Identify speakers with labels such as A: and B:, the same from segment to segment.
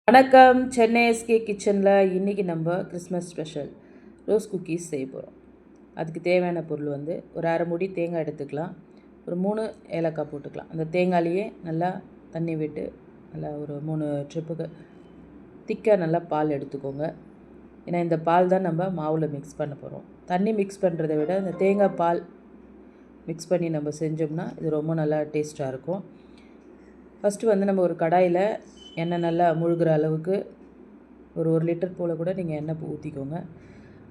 A: வணக்கம். சென்னை எஸ்கே கிச்சனில் இன்றைக்கி நம்ம கிறிஸ்மஸ் ஸ்பெஷல் ரோஸ் குக்கீஸ் செய்ய போகிறோம். அதுக்கு தேவையான பொருள் வந்து ஒரு அரை மூடி தேங்காய் எடுத்துக்கலாம். ஒரு 3 ஏலக்காய் போட்டுக்கலாம். அந்த தேங்காயிலேயே நல்லா தண்ணி விட்டு நல்லா ஒரு 3 ட்ரிப்புக்கு திக்காக நல்லா பால் எடுத்துக்கோங்க. ஏன்னா இந்த பால் தான் நம்ம மாவில் மிக்ஸ் பண்ண போகிறோம். தண்ணி மிக்ஸ் பண்ணுறதை விட இந்த தேங்காய் பால் மிக்ஸ் பண்ணி நம்ம செஞ்சோம்னா இது ரொம்ப நல்லா டேஸ்ட்டாக இருக்கும். ஃபஸ்ட்டு வந்து நம்ம ஒரு கடாயில் எண்ணெய் நல்லா முழுகிற அளவுக்கு ஒரு 1 லிட்டர் போல் கூட நீங்கள் எண்ணெய் ஊற்றிக்கோங்க.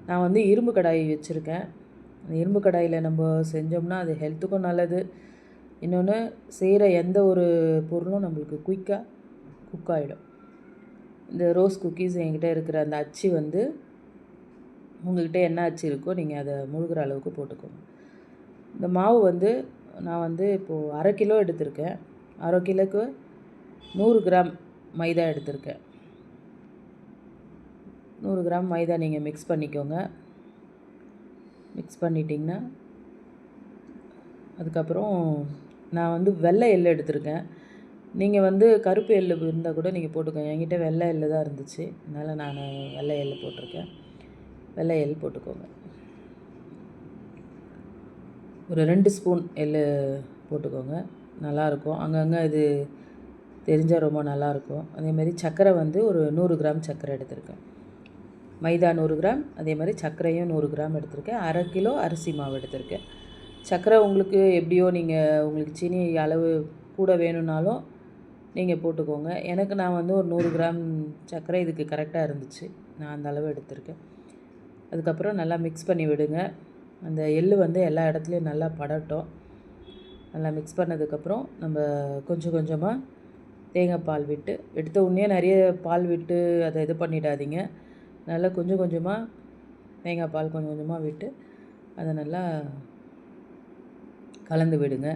A: நான் வந்து இரும்பு கடாய் வச்சுருக்கேன். அந்த இரும்பு கடாயில் நம்ம செஞ்சோம்னா அது ஹெல்த்துக்கும் நல்லது. இன்னொன்று செய்கிற எந்த ஒரு பொருளும் நம்மளுக்கு குயிக்காக குக் ஆகிடும். இந்த ரோஸ் குக்கீஸ் என்கிட்ட இருக்கிற அந்த அச்சு வந்து உங்கள்கிட்ட என்ன அச்சு இருக்கோ நீங்கள் அதை முழுகிற அளவுக்கு போட்டுக்கோங்க. இந்த மாவு வந்து நான் வந்து இப்போது 1/2 கிலோ எடுத்திருக்கேன். 1/2 கிலோக்கு 100 கிராம் மைதா எடுத்திருக்கேன். 100 கிராம் மைதா நீங்கள் மிக்ஸ் பண்ணிக்கோங்க. மிக்ஸ் பண்ணிட்டிங்கன்னா அதுக்கப்புறம் நான் வந்து வெள்ளை எள்ளு எடுத்திருக்கேன். நீங்கள் வந்து கருப்பு எள்ளு இருந்தால் கூட நீங்கள் போட்டுக்கோங்க. என்கிட்ட வெள்ளை எள்ளு தான் இருந்துச்சு, அதனால் நான் வெள்ளை எள்ளு போட்டிருக்கேன். வெள்ளை எள் போட்டுக்கோங்க. ஒரு 2 ஸ்பூன் எள்ளு போட்டுக்கோங்க. நல்லாயிருக்கும். அங்கங்கே இது தெரிஞ்சால் ரொம்ப நல்லாயிருக்கும். அதேமாதிரி சர்க்கரை வந்து ஒரு 100 கிராம் சர்க்கரை எடுத்திருக்கேன். மைதா 100 கிராம், அதே மாதிரி சர்க்கரையும் 100 கிராம் எடுத்திருக்கேன். 1/2 கிலோ அரிசி மாவு எடுத்திருக்கேன். சர்க்கரை உங்களுக்கு எப்படியோ நீங்கள் உங்களுக்கு சீனி அளவு கூட வேணும்னாலும் நீங்கள் போட்டுக்கோங்க. நான் வந்து ஒரு 100 கிராம் சர்க்கரை இதுக்கு கரெக்டாக இருந்துச்சு. நான் அந்த அளவு எடுத்திருக்கேன். அதுக்கப்புறம் நல்லா மிக்ஸ் பண்ணி விடுங்க. அந்த எள்ளு வந்து எல்லா இடத்துலையும் நல்லா படட்டும். நல்லா மிக்ஸ் பண்ணதுக்கப்புறம் நம்ம கொஞ்சம் கொஞ்சமாக தேங்காய் பால் விட்டு எடுத்த உடனே நிறைய பால் விட்டு அதை இது பண்ணிடாதீங்க. நல்லா கொஞ்சம் கொஞ்சமாக தேங்காய் பால் கொஞ்சம் கொஞ்சமாக விட்டு அதை நல்லா கலந்து விடுங்க.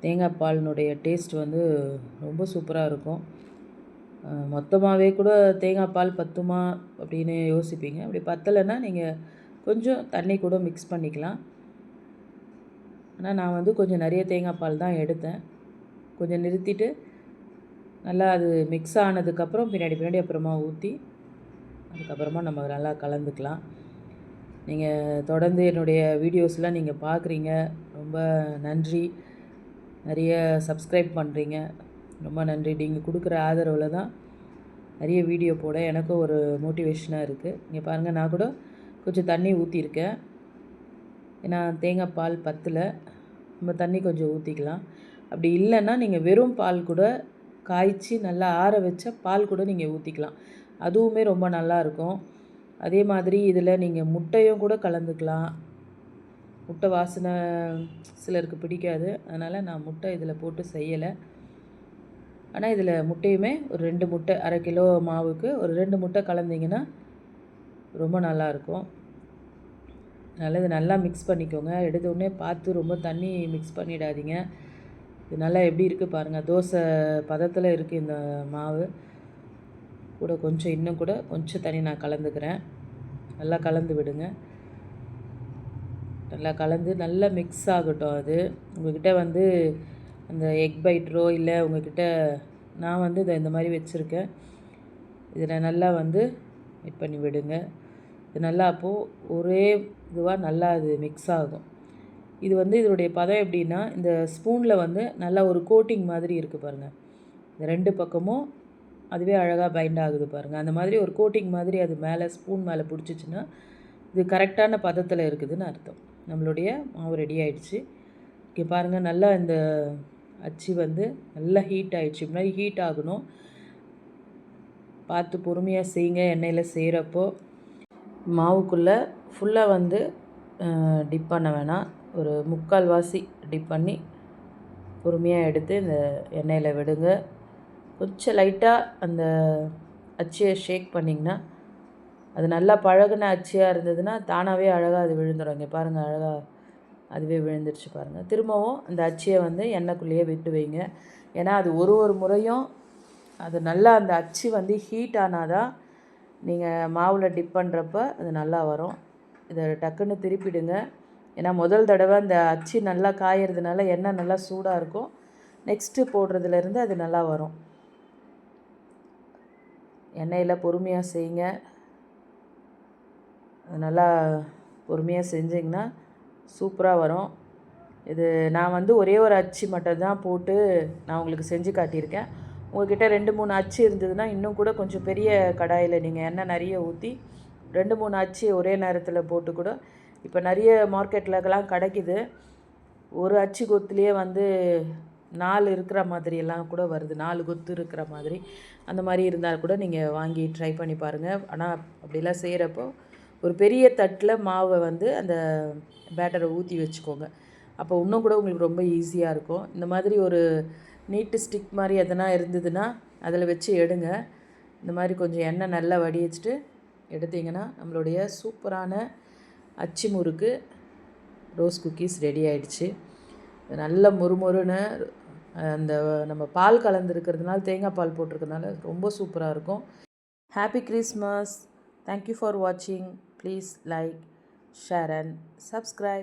A: தேங்காய் பாலினுடைய டேஸ்ட் வந்து ரொம்ப சூப்பராக இருக்கும். மொத்தமாகவே கூட தேங்காய் பால் பத்துமா அப்படின்னு யோசிப்பீங்க. அப்படி பத்தலைன்னா நீங்கள் கொஞ்சம் தண்ணி கூட மிக்ஸ் பண்ணிக்கலாம். ஆனால் நான் வந்து கொஞ்சம் நிறைய தேங்காய் பால் தான் எடுத்தேன். கொஞ்சம் நிறுத்திட்டு நல்லா அது மிக்ஸ் ஆனதுக்கப்புறம் பின்னாடி அப்புறமா ஊற்றி அதுக்கப்புறமா நம்ம நல்லா கலந்துக்கலாம். நீங்கள் தொடர்ந்து என்னுடைய வீடியோஸ்லாம் நீங்கள் பார்க்குறீங்க, ரொம்ப நன்றி. நிறைய சப்ஸ்கிரைப் பண்ணுறீங்க, ரொம்ப நன்றி. நீங்கள் கொடுக்குற ஆதரவில் தான் நிறைய வீடியோ போட எனக்கும் ஒரு மோட்டிவேஷனாக இருக்குது. இங்கே பாருங்கள், நான் கூட கொஞ்சம் தண்ணி ஊற்றிருக்கேன். ஏன்னா தேங்காய் பால் பத்தலை, நம்ம தண்ணி கொஞ்சம் ஊற்றிக்கலாம். அப்படி இல்லைன்னா நீங்கள் வெறும் பால் கூட காய்ச்சி நல்லா ஆற வச்ச பால் கூட நீங்கள் ஊற்றிக்கலாம். அதுவுமே ரொம்ப நல்லாயிருக்கும். அதே மாதிரி இதில் நீங்கள் முட்டையும் கூட கலந்துக்கலாம். முட்டை வாசனை சிலருக்கு பிடிக்காது, அதனால் நான் முட்டை இதில் போட்டு செய்யலை. ஆனால் இதில் முட்டையுமே ஒரு 2 முட்டை, 1/2 கிலோ மாவுக்கு ஒரு 2 முட்டை கலந்திங்கன்னா ரொம்ப நல்லாயிருக்கும். அதனால் இதை நல்லா மிக்ஸ் பண்ணிக்கோங்க. எடுத்த உடனே பார்த்து ரொம்ப தண்ணி மிக்ஸ் பண்ணிடாதீங்க. இது நல்லா எப்படி இருக்குது பாருங்கள், தோசை பதத்தில் இருக்குது இந்த மாவு. கூட கொஞ்சம் இன்னும் கூட கொஞ்சம் தண்ணி நான் கலந்துக்கிறேன். நல்லா கலந்து விடுங்க. நல்லா கலந்து நல்லா மிக்ஸ் ஆகட்டும். அது உங்கள்கிட்ட வந்து அந்த எக் பைட்ரோ இல்லை உங்கள்கிட்ட நான் வந்து இதை இந்த மாதிரி வச்சுருக்கேன். இதில் நல்லா வந்து மிக்ஸ் பண்ணி விடுங்க. இது நல்லா அப்போது ஒரே இதுவாக நல்லா அது மிக்ஸ் ஆகும். இது வந்து இதனுடைய பதம் எப்படின்னா, இந்த ஸ்பூனில் வந்து நல்லா ஒரு கோட்டிங் மாதிரி இருக்குது பாருங்கள். இந்த 2 பக்கமும் அதுவே அழகாக பைண்ட் ஆகுது பாருங்கள். அந்த மாதிரி ஒரு கோட்டிங் மாதிரி அது மேலே ஸ்பூன் மேலே பிடிச்சிச்சின்னா இது கரெக்டான பதத்தில் இருக்குதுன்னு அர்த்தம். நம்மளுடைய மாவு ரெடி ஆகிடுச்சு. இங்கே பாருங்கள், நல்லா இந்த அச்சு வந்து நல்லா ஹீட் ஆகிடுச்சு. முன்னாடி ஹீட் ஆகணும். பார்த்து பொறுமையாக செய்யுங்க. எண்ணெயில் செய்கிறப்போ மாவுக்குள்ளே ஃபுல்லாக வந்து டிப் பண்ண வேணாம். ஒரு 3/4 வாசி டிப் பண்ணி பொறுமையாக எடுத்து இந்த எண்ணெயில் விடுங்க. கொஞ்சம் லைட்டாக அந்த அச்சியை ஷேக் பண்ணிங்கன்னா, அது நல்லா பழகின அச்சியாக இருந்ததுன்னா தானாகவே அழகாக அது விழுந்துடும். இங்கே பாருங்கள், அழகாக அதுவே விழுந்துருச்சு பாருங்கள். திரும்பவும் அந்த அச்சியை வந்து எண்ணெய்க்குள்ளேயே விட்டு வைங்க. ஏன்னா அது ஒரு முறையும் அது நல்லா அந்த அச்சு வந்து ஹீட் ஆனால் தான் நீங்கள் மாவில் டிப் பண்ணுறப்ப அது நல்லா வரும். இதை டக்குன்னு திருப்பிடுங்க. ஏன்னா முதல் தடவை அந்த அச்சு நல்லா காயறதுனால எண்ணெய் நல்லா சூடாக இருக்கும். நெக்ஸ்ட்டு போடுறதுலேருந்து அது நல்லா வரும். எண்ணெயில் பொறுமையாக செய்யுங்க. நல்லா பொறுமையாக செஞ்சிங்கன்னா சூப்பராக வரும். இது நான் வந்து ஒரே ஒரு அச்சு மட்டும் தான் போட்டு நான் உங்களுக்கு செஞ்சு காட்டியிருக்கேன். உங்கள்கிட்ட 2, 3 அச்சு இருந்ததுன்னா இன்னும் கூட கொஞ்சம் பெரிய கடாயில் நீங்கள் எண்ணெய் நிறைய ஊற்றி 2, 3 அச்சு ஒரே நேரத்தில் போட்டு கூட இப்போ நிறைய மார்க்கெட்லலாம் கிடைக்குது. ஒரு அச்சு கொத்துலேயே வந்து 4 இருக்கிற மாதிரியெல்லாம் கூட வருது. 4 கொத்து இருக்கிற மாதிரி அந்த மாதிரி இருந்தால் கூட நீங்கள் வாங்கி ட்ரை பண்ணி பாருங்கள். ஆனால் அப்படிலாம் செய்கிறப்போ ஒரு பெரிய தட்டில் மாவை வந்து அந்த பேட்டரை ஊற்றி வச்சுக்கோங்க. அப்போ இன்னும் கூட உங்களுக்கு ரொம்ப ஈஸியாக இருக்கும். இந்த மாதிரி ஒரு நீட்டு ஸ்டிக் மாதிரி எதனா இருந்ததுன்னா அதில் வச்சு எடுங்க. இந்த மாதிரி கொஞ்சம் எண்ணெய் நல்லா வடிச்சிட்டு எடுத்திங்கன்னா நம்மளுடைய சூப்பரான அச்சு முறுக்கு ரோஸ் குக்கீஸ் ரெடி ஆகிடுச்சு. நல்ல முறுமுறுன்னு அந்த நம்ம பால் கலந்துருக்கிறதுனால தேங்காய் பால் போட்டிருக்கிறதுனால ரொம்ப சூப்பராக இருக்கும். Happy Christmas. தேங்க்யூ ஃபார் வாட்சிங். Please like, share and subscribe.